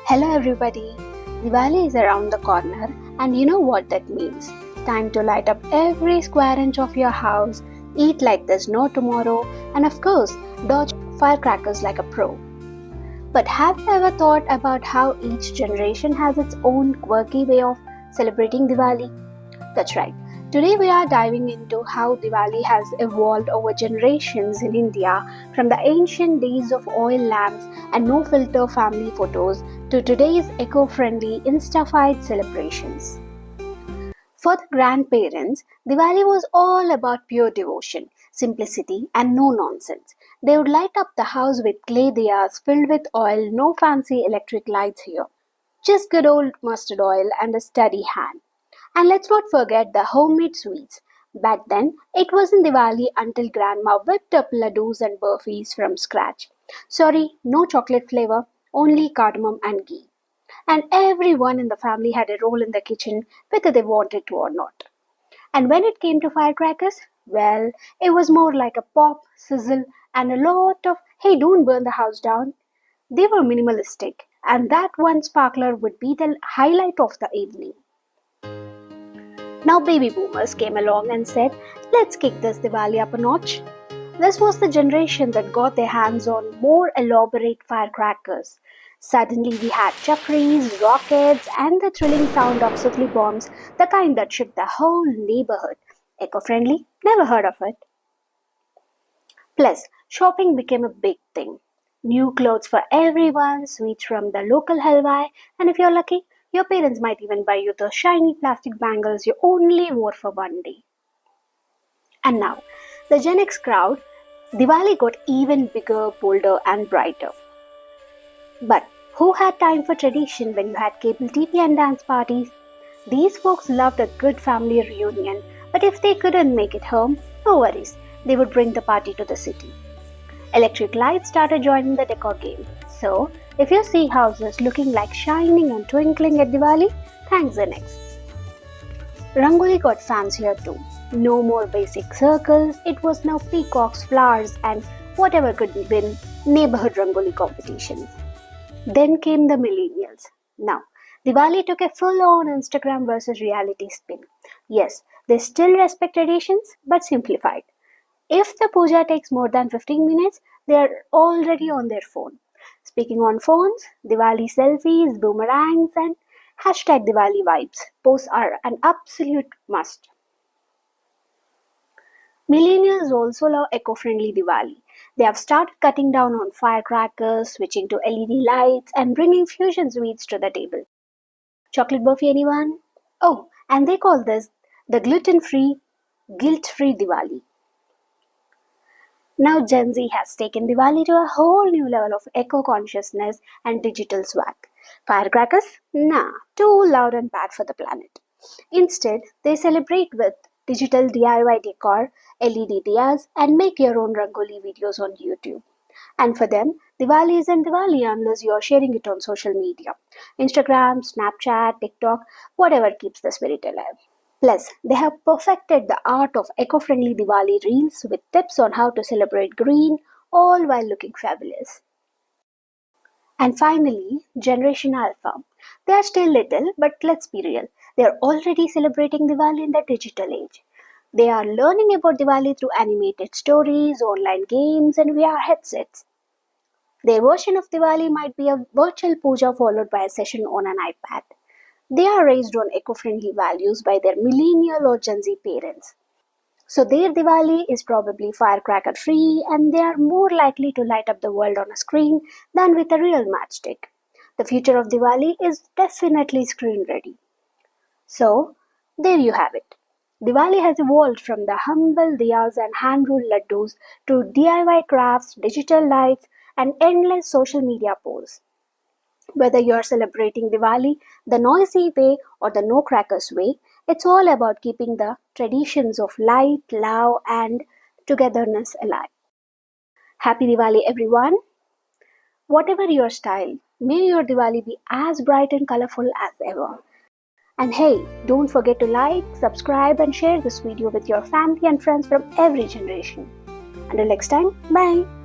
Hello everybody! Diwali is around the corner and you know what that means. Time to light up every square inch of your house, eat like there's no tomorrow, and of course, dodge firecrackers like a pro. But have you ever thought about how each generation has its own quirky way of celebrating Diwali? That's right. Today we are diving into how Diwali has evolved over generations in India, from the ancient days of oil lamps and no filter family photos to today's eco-friendly Insta-fied celebrations. For the grandparents, Diwali was all about pure devotion, simplicity, and no nonsense. They would light up the house with clay diyas filled with oil, no fancy electric lights here. Just good old mustard oil and a steady hand. And let's not forget the homemade sweets. Back then, it wasn't Diwali until grandma whipped up laddus and burfis from scratch. Sorry, no chocolate flavor, only cardamom and ghee. And everyone in the family had a role in the kitchen, whether they wanted to or not. And when it came to firecrackers, well, it was more like a pop, sizzle, and a lot of, hey, don't burn the house down. They were minimalistic, and that one sparkler would be the highlight of the evening. Now baby boomers came along and said, let's kick this Diwali up a notch. This was the generation that got their hands on more elaborate firecrackers. Suddenly we had chakris, rockets, and the thrilling sound of sutli bombs, the kind that shook the whole neighborhood. Eco-friendly? Never heard of it. Plus, shopping became a big thing. New clothes for everyone, sweets from the local halwai, and if you're lucky, your parents might even buy you the shiny plastic bangles you only wore for one day. And now, the Gen X crowd, Diwali got even bigger, bolder, and brighter. But who had time for tradition when you had cable TV and dance parties? These folks loved a good family reunion, but if they couldn't make it home, no worries, they would bring the party to the city. Electric lights started joining the decor game. So, if you see houses looking like shining and twinkling at Diwali, thanks Gen X. Rangoli got fancier too. No more basic circles, it was now peacocks, flowers, and whatever could win neighborhood Rangoli competitions. Then came the millennials. Now, Diwali took a full-on Instagram versus reality spin. Yes, they still respect traditions, but simplified. If the puja takes more than 15 minutes, they are already on their phone. Speaking on phones, Diwali selfies, boomerangs, and hashtag Diwali vibes posts are an absolute must. Millennials also love eco-friendly Diwali. They have started cutting down on firecrackers, switching to LED lights, and bringing fusion sweets to the table. Chocolate burfi, anyone? Oh, and they call this the gluten-free, guilt-free Diwali. Now Gen Z has taken Diwali to a whole new level of eco-consciousness and digital swag. Firecrackers? Nah, too loud and bad for the planet. Instead, they celebrate with digital DIY decor, LED diyas, and make your own Rangoli videos on YouTube. And for them, Diwali isn't Diwali unless you're sharing it on social media. Instagram, Snapchat, TikTok, whatever keeps the spirit alive. Plus, they have perfected the art of eco-friendly Diwali reels with tips on how to celebrate green, all while looking fabulous. And finally, Generation Alpha. They are still little, but let's be real. They are already celebrating Diwali in the digital age. They are learning about Diwali through animated stories, online games, and VR headsets. Their version of Diwali might be a virtual puja followed by a session on an iPad. They are raised on eco-friendly values by their millennial or Gen Z parents. So their Diwali is probably firecracker free and they are more likely to light up the world on a screen than with a real matchstick. The future of Diwali is definitely screen ready. So there you have it. Diwali has evolved from the humble diyas and hand-rolled laddus to DIY crafts, digital lights, and endless social media posts. Whether you're celebrating Diwali the noisy way or the no crackers way, it's all about keeping the traditions of light, love, and togetherness alive. Happy Diwali, everyone! Whatever your style, may your Diwali be as bright and colorful as ever. And hey, don't forget to like, subscribe, and share this video with your family and friends from every generation. Until next time, bye!